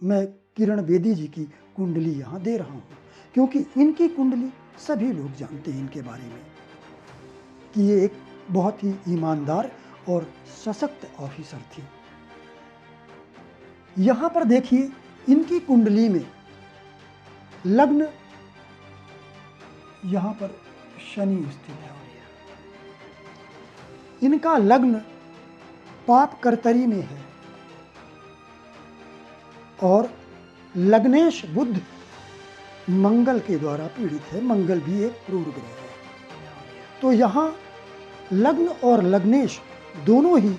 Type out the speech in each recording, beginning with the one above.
मैं किरण बेदी जी की कुंडली यहाँ दे रहा हूँ, क्योंकि इनकी कुंडली सभी लोग जानते हैं इनके बारे में कि ये एक बहुत ही ईमानदार और सशक्त ऑफिसर थी। यहाँ पर देखिए, इनकी कुंडली में लग्न, यहाँ पर शनि स्थित है। इनका लग्न पाप कर्तरी में है और लग्नेश बुध मंगल के द्वारा पीड़ित है। मंगल भी एक क्रूर ग्रह है। तो यहाँ लग्न और लग्नेश दोनों ही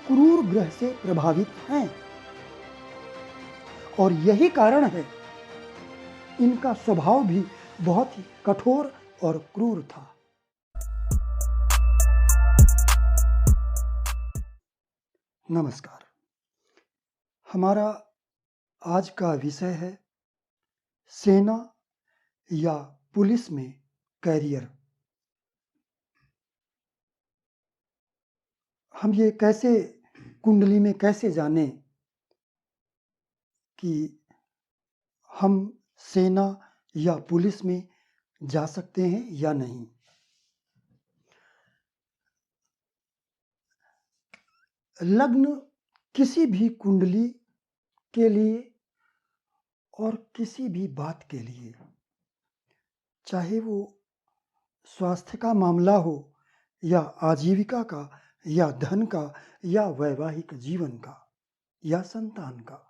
क्रूर ग्रह से प्रभावित हैं और यही कारण है इनका स्वभाव भी बहुत ही कठोर और क्रूर था। नमस्कार। हमारा आज का विषय है सेना या पुलिस में कैरियर। हम ये कैसे कुंडली में कैसे जानें कि हम सेना या पुलिस में जा सकते हैं या नहीं। लग्न किसी भी कुंडली के लिए और किसी भी बात के लिए, चाहे वो स्वास्थ्य का मामला हो या आजीविका का या धन का या वैवाहिक जीवन का या संतान का,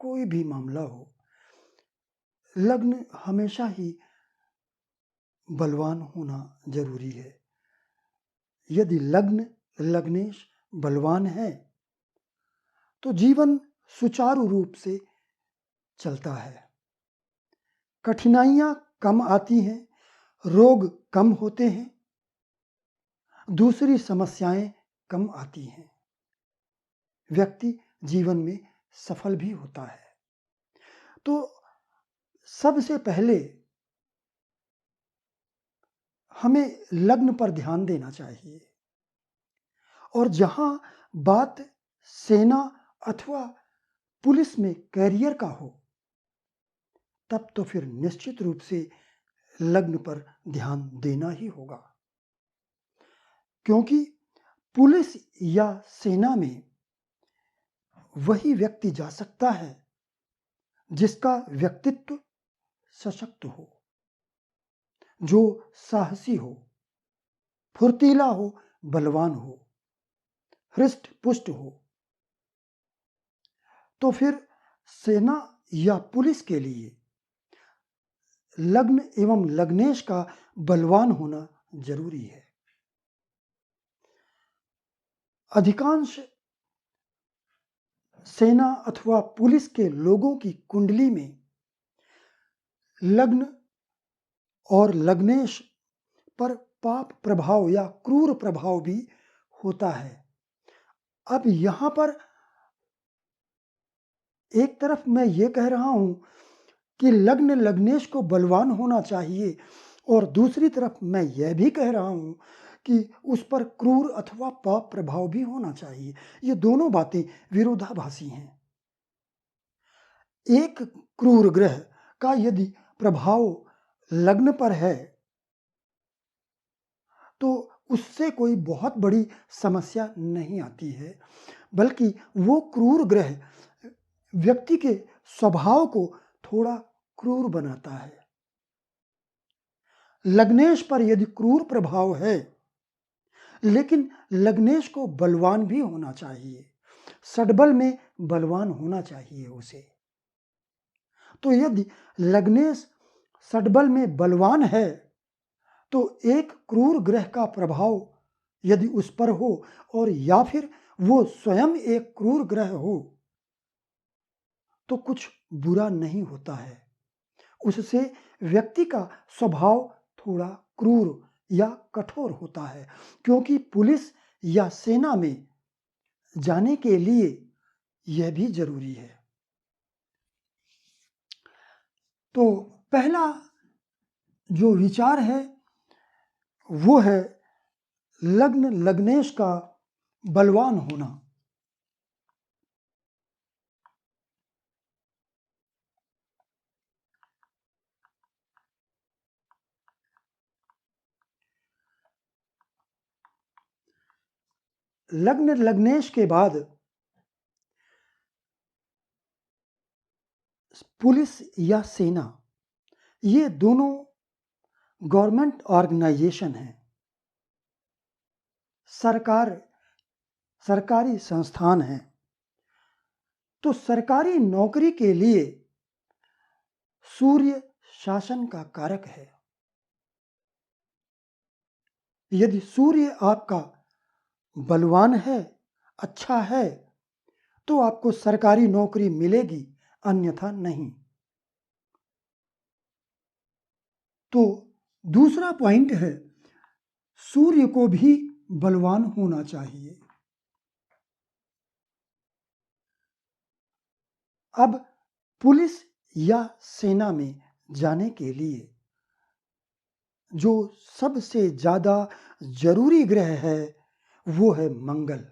कोई भी मामला हो, लग्न हमेशा ही बलवान होना जरूरी है। यदि लग्न लग्नेश बलवान है तो जीवन सुचारू रूप से चलता है, कठिनाइयां कम आती हैं, रोग कम होते हैं, दूसरी समस्याएं कम आती हैं, व्यक्ति जीवन में सफल भी होता है। तो सबसे पहले हमें लग्न पर ध्यान देना चाहिए और जहां बात सेना अथवा पुलिस में कैरियर का हो, तब तो फिर निश्चित रूप से लग्न पर ध्यान देना ही होगा, क्योंकि पुलिस या सेना में वही व्यक्ति जा सकता है जिसका व्यक्तित्व सशक्त हो, जो साहसी हो, फुर्तीला हो, बलवान हो, हृष्ट पुष्ट हो। तो फिर सेना या पुलिस के लिए लग्न एवं लग्नेश का बलवान होना जरूरी है। अधिकांश सेना अथवा पुलिस के लोगों की कुंडली में लग्न और लग्नेश पर पाप प्रभाव या क्रूर प्रभाव भी होता है। अब यहां पर एक तरफ मैं ये कह रहा हूं कि लग्न लग्नेश को बलवान होना चाहिए और दूसरी तरफ मैं यह भी कह रहा हूं कि उस पर क्रूर अथवा पाप प्रभाव भी होना चाहिए। ये दोनों बातें विरोधाभासी हैं। एक क्रूर ग्रह का यदि प्रभाव लग्न पर है तो उससे कोई बहुत बड़ी समस्या नहीं आती है, बल्कि वो क्रूर ग्रह व्यक्ति के स्वभाव को थोड़ा क्रूर बनाता है। लग्नेश पर यदि क्रूर प्रभाव है, लेकिन लग्नेश को बलवान भी होना चाहिए, सडबल में बलवान होना चाहिए उसे। तो यदि लग्नेश सडबल में बलवान है तो एक क्रूर ग्रह का प्रभाव यदि उस पर हो और या फिर वो स्वयं एक क्रूर ग्रह हो तो कुछ बुरा नहीं होता है। उससे व्यक्ति का स्वभाव थोड़ा क्रूर या कठोर होता है, क्योंकि पुलिस या सेना में जाने के लिए यह भी जरूरी है। तो पहला जो विचार है वो है लग्न लग्नेश का बलवान होना। लग्नेश के बाद पुलिस या सेना, ये दोनों गवर्नमेंट ऑर्गेनाइजेशन हैं, सरकारी संस्थान हैं। तो सरकारी नौकरी के लिए सूर्य शासन का कारक है। यदि सूर्य आपका बलवान है, अच्छा है, तो आपको सरकारी नौकरी मिलेगी, अन्यथा नहीं। तो दूसरा पॉइंट है, सूर्य को भी बलवान होना चाहिए। अब पुलिस या सेना में जाने के लिए जो सबसे ज़्यादा जरूरी ग्रह है वो है मंगल।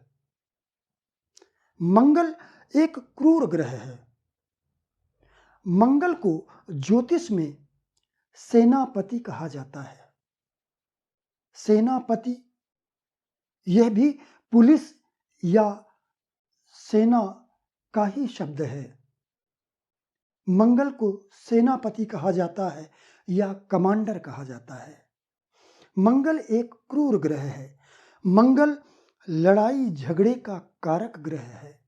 मंगल एक क्रूर ग्रह है। मंगल को ज्योतिष में सेनापति कहा जाता है। सेनापति यह भी पुलिस या सेना का ही शब्द है। मंगल को सेनापति कहा जाता है या कमांडर कहा जाता है। मंगल एक क्रूर ग्रह है। मंगल लड़ाई झगड़े का कारक ग्रह है।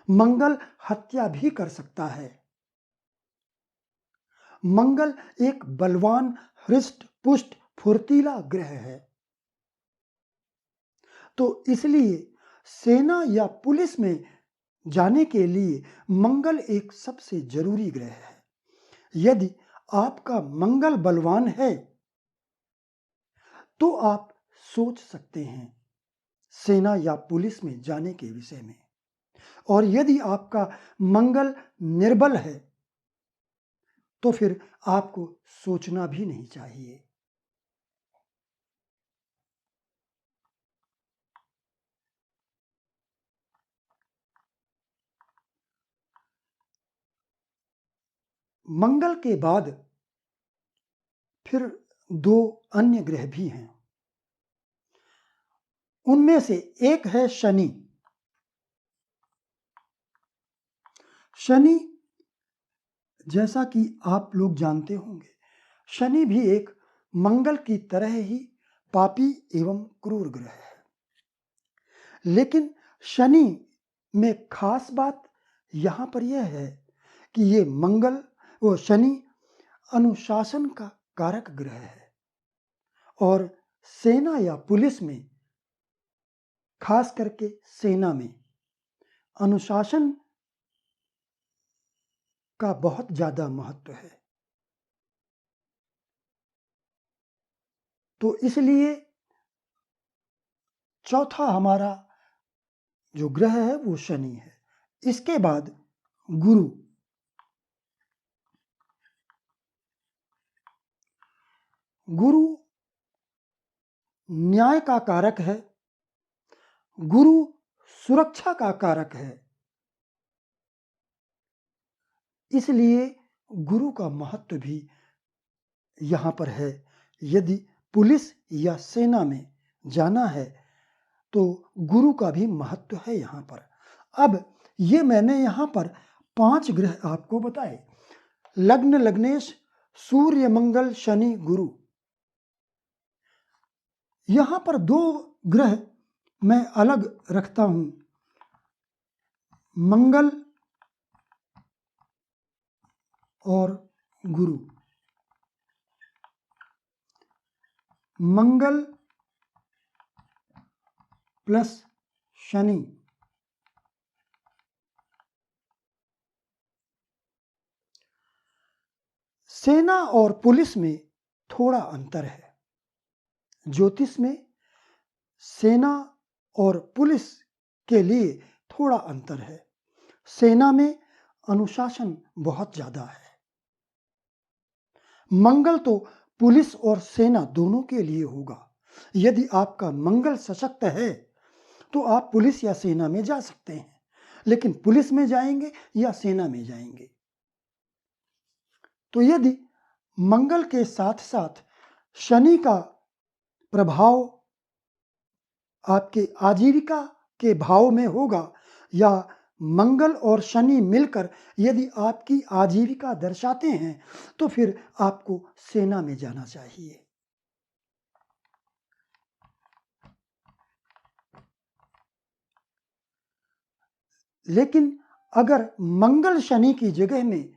मंगल हत्या भी कर सकता है। मंगल एक बलवान, हृष्ट पुष्ट, फुर्तीला ग्रह है। तो इसलिए सेना या पुलिस में जाने के लिए मंगल एक सबसे जरूरी ग्रह है। यदि आपका मंगल बलवान है तो आप सोच सकते हैं सेना या पुलिस में जाने के विषय में। और यदि आपका मंगल निर्बल है तो फिर आपको सोचना भी नहीं चाहिए। मंगल के बाद फिर दो अन्य ग्रह भी हैं। उनमें से एक है शनि। शनि, जैसा कि आप लोग जानते होंगे, शनि भी एक मंगल की तरह ही पापी एवं क्रूर ग्रह है। लेकिन शनि में खास बात यहां पर यह है कि ये शनि अनुशासन का कारक ग्रह है। और सेना या पुलिस में, खास करके सेना में, अनुशासन का बहुत ज्यादा महत्व है। तो इसलिए चौथा हमारा जो ग्रह है वो शनि है। इसके बाद गुरु। गुरु न्याय का कारक है। गुरु सुरक्षा का कारक है। इसलिए गुरु का महत्व भी यहां पर है। यदि पुलिस या सेना में जाना है तो गुरु का भी महत्व है यहां पर। अब ये मैंने यहां पर 5 ग्रह आपको बताए: लग्न, लग्नेश, सूर्य, मंगल, शनि, गुरु। यहां पर 2 ग्रह मैं अलग रखता हूं, मंगल और गुरु। मंगल प्लस शनि। सेना और पुलिस में थोड़ा अंतर है। ज्योतिष में सेना और पुलिस के लिए थोड़ा अंतर है। सेना में अनुशासन बहुत ज्यादा है। मंगल तो पुलिस और सेना दोनों के लिए होगा। यदि आपका मंगल सशक्त है तो आप पुलिस या सेना में जा सकते हैं। लेकिन पुलिस में जाएंगे या सेना में जाएंगे। तो यदि मंगल के साथ साथ शनि का प्रभाव आपके आजीविका के भाव में होगा, या मंगल और शनि मिलकर यदि आपकी आजीविका दर्शाते हैं, तो फिर आपको सेना में जाना चाहिए। लेकिन अगर मंगल शनि की जगह में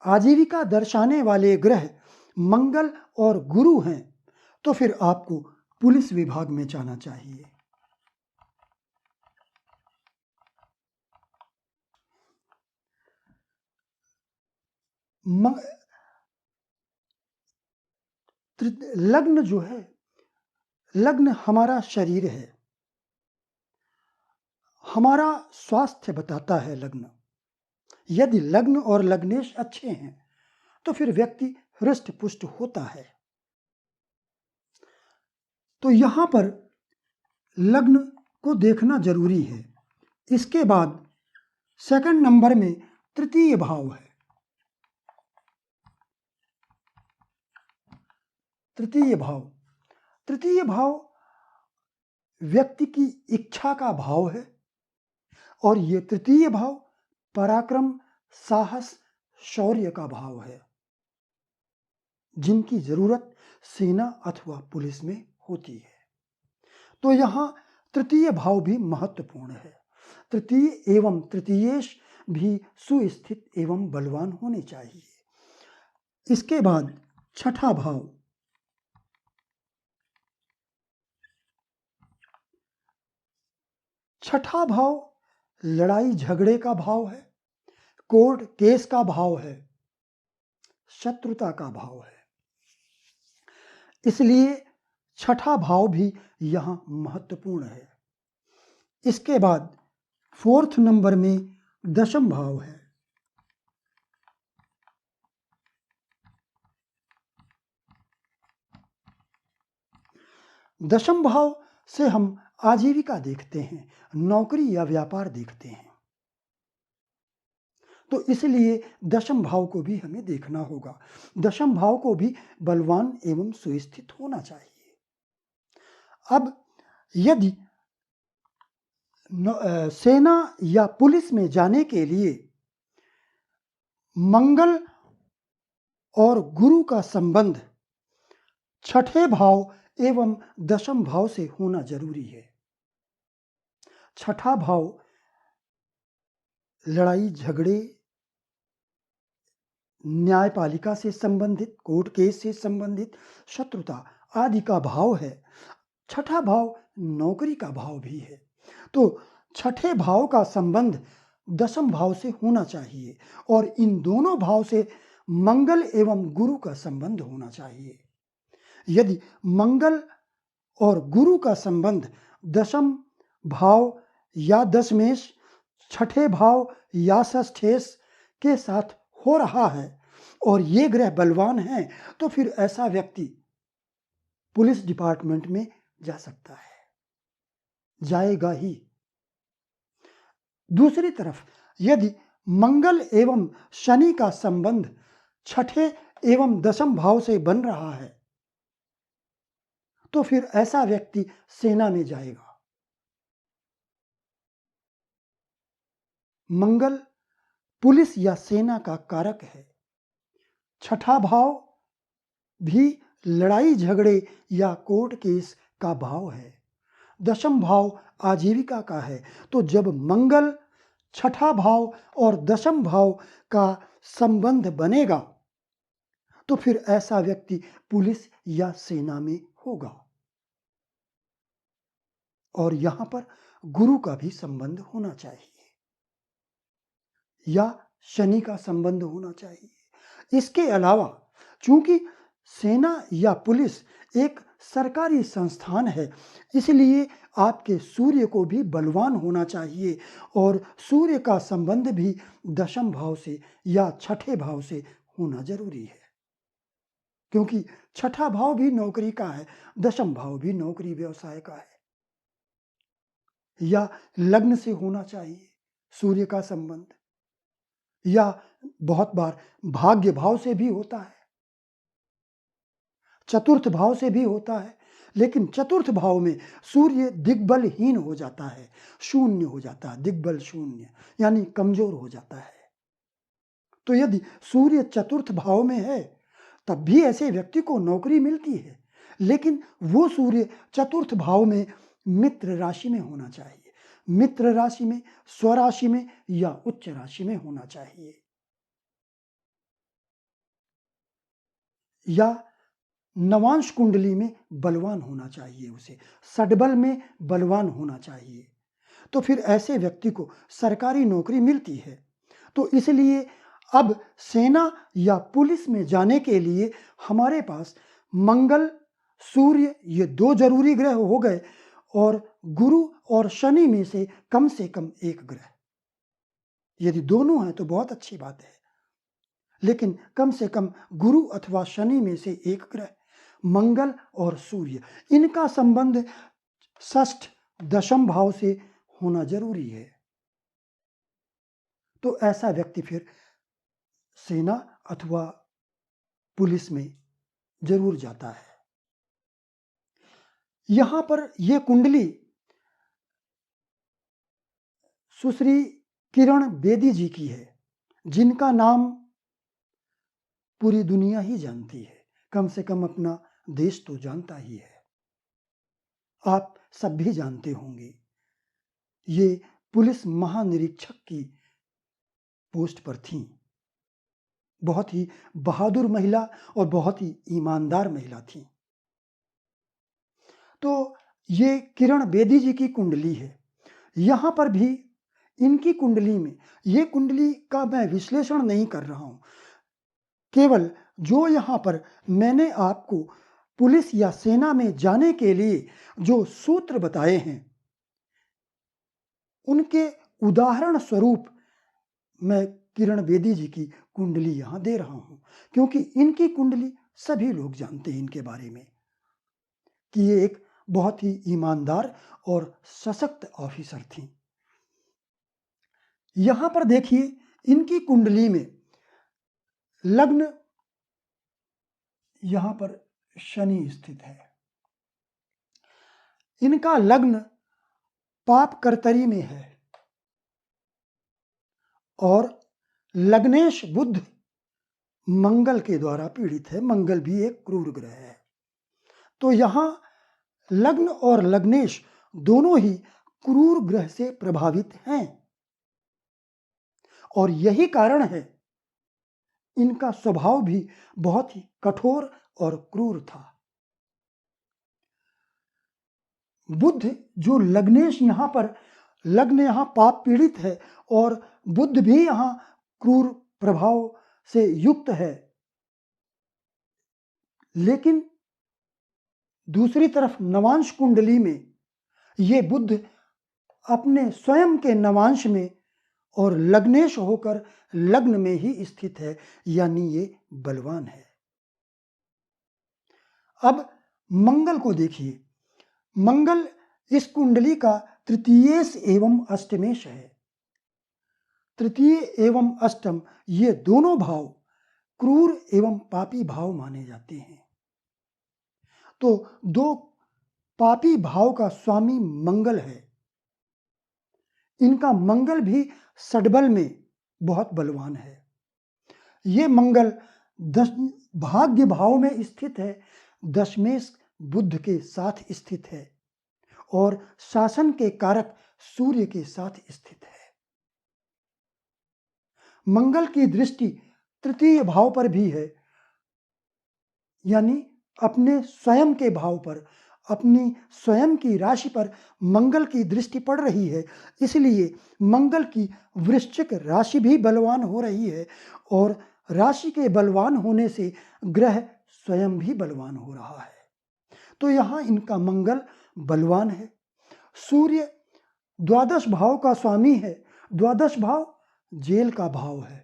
आजीविका दर्शाने वाले ग्रह मंगल और गुरु हैं, तो फिर आपको पुलिस विभाग में जाना चाहिए। लग्न जो है, लग्न हमारा शरीर है, हमारा स्वास्थ्य बताता है लग्न। यदि लग्न और लग्नेश अच्छे हैं, तो फिर व्यक्ति हृष्ट-पुष्ट होता है। तो यहाँ पर लग्न को देखना जरूरी है। इसके बाद सेकंड नंबर में तृतीय भाव है। तृतीय भाव व्यक्ति की इच्छा का भाव है, और ये तृतीय भाव पराक्रम, साहस, शौर्य का भाव है, जिनकी जरूरत सेना अथवा पुलिस में होती है। तो यहाँ तृतीय भाव भी महत्वपूर्ण है। तृतीय एवं तृतीयेश भी सुस्थित एवं बलवान होने चाहिए। इसके बाद छठा भाव, छठा भाव लड़ाई झगड़े का भाव है, कोर्ट केस का भाव है, शत्रुता का भाव है। इसलिए छठा भाव भी यहां महत्वपूर्ण है। इसके बाद फोर्थ नंबर में दशम भाव है। दशम भाव से हम आजीविका देखते हैं, नौकरी या व्यापार देखते हैं। तो इसलिए दशम भाव को भी हमें देखना होगा। दशम भाव को भी बलवान एवं सुस्थित होना चाहिए। अब यदि सेना या पुलिस में जाने के लिए मंगल और गुरु का संबंध छठे भाव एवं दशम भाव से होना जरूरी है। छठा भाव लड़ाई झगड़े, न्यायपालिका से संबंधित, कोर्ट केस से संबंधित, शत्रुता आदि का भाव है। छठा भाव नौकरी का भाव भी है। तो छठे भाव का संबंध दशम भाव से होना चाहिए, और इन दोनों भाव से मंगल एवं गुरु का संबंध होना चाहिए। यदि मंगल और गुरु का संबंध दशम भाव या दशमेश, छठे भाव या षष्ठेश के साथ हो रहा है और ये ग्रह बलवान हैं, तो फिर ऐसा व्यक्ति पुलिस डिपार्टमेंट में जा सकता है, जाएगा ही। दूसरी तरफ यदि मंगल एवं शनि का संबंध छठे एवं दशम भाव से बन रहा है, तो फिर ऐसा व्यक्ति सेना में जाएगा। मंगल पुलिस या सेना का कारक है। छठा भाव भी लड़ाई झगड़े या कोर्ट केस का भाव है। दशम भाव आजीविका का है। तो जब मंगल, छठा भाव और दशम भाव का संबंध बनेगा, तो फिर ऐसा व्यक्ति पुलिस या सेना में होगा। और यहां पर गुरु का भी संबंध होना चाहिए, या शनि का संबंध होना चाहिए। इसके अलावा चूंकि सेना या पुलिस एक सरकारी संस्थान है, इसलिए आपके सूर्य को भी बलवान होना चाहिए, और सूर्य का संबंध भी दशम भाव से या छठे भाव से होना जरूरी है। क्योंकि छठा भाव भी नौकरी का है, दशम भाव भी नौकरी व्यवसाय का है। या लग्न से होना चाहिए सूर्य का संबंध, या बहुत बार भाग्य भाव से भी होता है, चतुर्थ भाव से भी होता है। लेकिन चतुर्थ भाव में सूर्य दिग्बलहीन हो जाता है, शून्य हो जाता है, दिग्बल शून्य यानी कमजोर हो जाता है। तो यदि सूर्य चतुर्थ भाव में है तब भी ऐसे व्यक्ति को नौकरी मिलती है, लेकिन वो सूर्य चतुर्थ भाव में मित्र राशि में होना चाहिए, मित्र राशि में, स्वराशि में या उच्च राशि में होना चाहिए, या नवांश कुंडली में बलवान होना चाहिए, उसे षड्बल में बलवान होना चाहिए। तो फिर ऐसे व्यक्ति को सरकारी नौकरी मिलती है। तो इसलिए अब सेना या पुलिस में जाने के लिए हमारे पास मंगल, सूर्य ये दो जरूरी ग्रह हो गए, और गुरु और शनि में से कम एक ग्रह। यदि दोनों हैं तो बहुत अच्छी बात है, लेकिन कम से कम गुरु अथवा शनि में से एक ग्रह, मंगल और सूर्य, इनका संबंध षष्ठ दशम भाव से होना जरूरी है। तो ऐसा व्यक्ति फिर सेना अथवा पुलिस में जरूर जाता है। यहां पर यह कुंडली सुश्री किरण बेदी जी की है, जिनका नाम पूरी दुनिया ही जानती है, कम से कम अपना देश तो जानता ही है। आप सब भी जानते होंगे, ये पुलिस महानिरीक्षक की पोस्ट पर थीं। बहुत ही बहादुर महिला और बहुत ही ईमानदार महिला थीं। तो ये किरण बेदी जी की कुंडली है। यहां पर भी इनकी कुंडली में, ये कुंडली का मैं विश्लेषण नहीं कर रहा हूं, केवल जो यहां पर मैंने आपको पुलिस या सेना में जाने के लिए जो सूत्र बताए हैं, उनके उदाहरण स्वरूप मैं किरण बेदी जी की कुंडली यहां दे रहा हूं, क्योंकि इनकी कुंडली सभी लोग जानते हैं इनके बारे में कि ये एक बहुत ही ईमानदार और सशक्त ऑफिसर थी। यहां पर देखिए, इनकी कुंडली में लग्न, यहां पर शनि स्थित है। इनका लग्न पाप कर्तरी में है और लग्नेश बुध मंगल के द्वारा पीड़ित है। मंगल भी एक क्रूर ग्रह है। तो यहां लग्न और लग्नेश दोनों ही क्रूर ग्रह से प्रभावित हैं, और यही कारण है इनका स्वभाव भी बहुत ही कठोर और क्रूर था। बुध जो लग्नेश, यहां पर लग्न यहां पाप पीड़ित है और बुध भी यहां क्रूर प्रभाव से युक्त है, लेकिन दूसरी तरफ नवांश कुंडली में ये बुध अपने स्वयं के नवांश में और लग्नेश होकर लग्न में ही स्थित है, यानी ये बलवान है। अब मंगल को देखिए, मंगल इस कुंडली का तृतीयेश एवं अष्टमेश है। तृतीय एवं अष्टम ये दोनों भाव क्रूर एवं पापी भाव माने जाते हैं। तो दो पापी भाव का स्वामी मंगल है। इनका मंगल भी षड्बल में बहुत बलवान है। ये मंगल भाग्य भाव में स्थित है, दशमेश बुध के साथ स्थित है और शासन के कारक सूर्य के साथ स्थित है। मंगल की दृष्टि तृतीय भाव पर भी है, यानी अपने स्वयं के भाव पर, अपनी स्वयं की राशि पर मंगल की दृष्टि पड़ रही है। इसलिए मंगल की वृश्चिक राशि भी बलवान हो रही है, और राशि के बलवान होने से ग्रह स्वयं भी बलवान हो रहा है। तो यहां इनका मंगल बलवान है। सूर्य द्वादश भाव का स्वामी है। द्वादश भाव जेल का भाव है।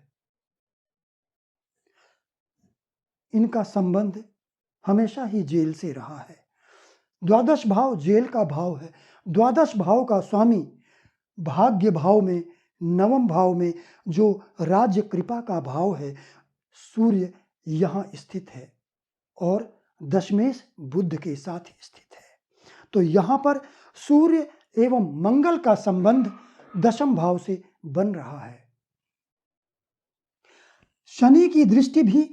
इनका संबंध हमेशा ही जेल से रहा है। द्वादश भाव जेल का भाव है। द्वादश भाव का स्वामी भाग्य भाव में, नवम भाव में जो राज्य कृपा का भाव है, सूर्य यहां स्थित है और दशमेश बुध के साथ स्थित है। तो यहाँ पर सूर्य एवं मंगल का संबंध दशम भाव से बन रहा है। शनि की दृष्टि भी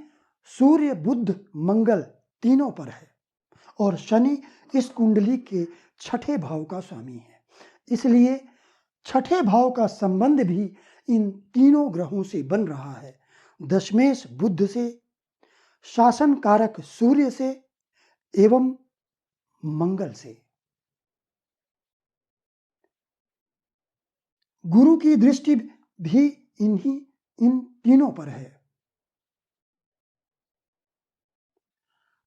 सूर्य, बुध, मंगल तीनों पर है और शनि इस कुंडली के छठे भाव का स्वामी है। इसलिए छठे भाव का संबंध भी इन तीनों ग्रहों से बन रहा है, दशमेश बुध से, शासन कारक सूर्य से एवं मंगल से। गुरु की दृष्टि भी इन तीनों पर है।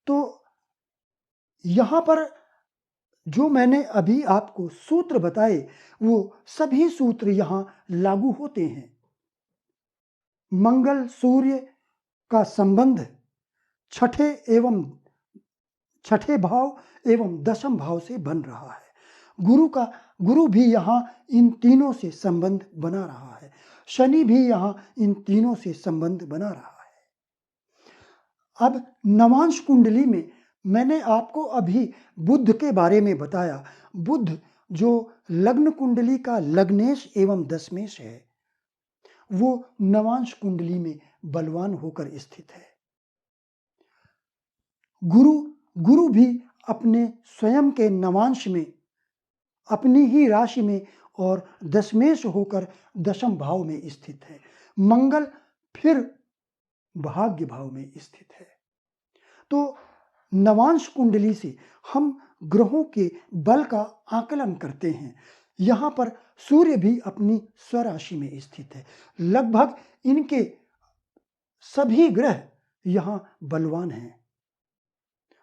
तो यहां पर जो मैंने अभी आपको सूत्र बताए वो सभी सूत्र यहां लागू होते हैं। मंगल सूर्य का संबंध छठे भाव एवं दशम भाव से बन रहा है। गुरु भी यहाँ इन तीनों से संबंध बना रहा है। शनि भी यहाँ इन तीनों से संबंध बना रहा है। अब नवांश कुंडली में मैंने आपको अभी बुध के बारे में बताया। बुध जो लग्न कुंडली का लग्नेश एवं दशमेश है, वो नवांश कुंडली में बलवान होकर स्थित है। गुरु भी अपने स्वयं के नवांश में, अपनी ही राशि में और दशमेश होकर दशम भाव में स्थित है। मंगल फिर भाग्य भाव में स्थित है। तो नवांश कुंडली से हम ग्रहों के बल का आकलन करते हैं। यहाँ पर सूर्य भी अपनी स्वराशि में स्थित है। लगभग इनके सभी ग्रह यहाँ बलवान हैं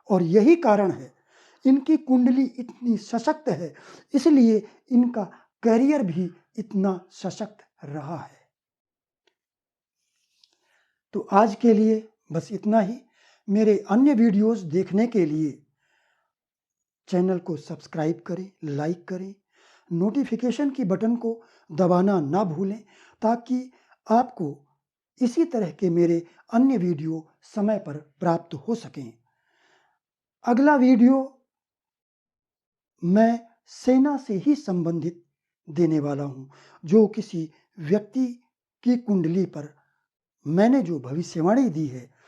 और यही कारण है इनकी कुंडली इतनी सशक्त है, इसलिए इनका करियर भी इतना सशक्त रहा है। तो आज के लिए बस इतना ही। मेरे अन्य वीडियोस देखने के लिए चैनल को सब्सक्राइब करें, लाइक करें, नोटिफिकेशन की बटन को दबाना ना भूलें ताकि आपको इसी तरह के मेरे अन्य वीडियो समय पर प्राप्त हो सकें। अगला वीडियो मैं सेना से ही संबंधित देने वाला हूँ, जो किसी व्यक्ति की कुंडली पर मैंने जो भविष्यवाणी दी है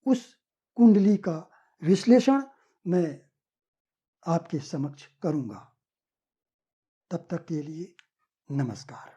उस कुंडली का विश्लेषण मैं आपके समक्ष करूँगा। तब तक के लिए नमस्कार।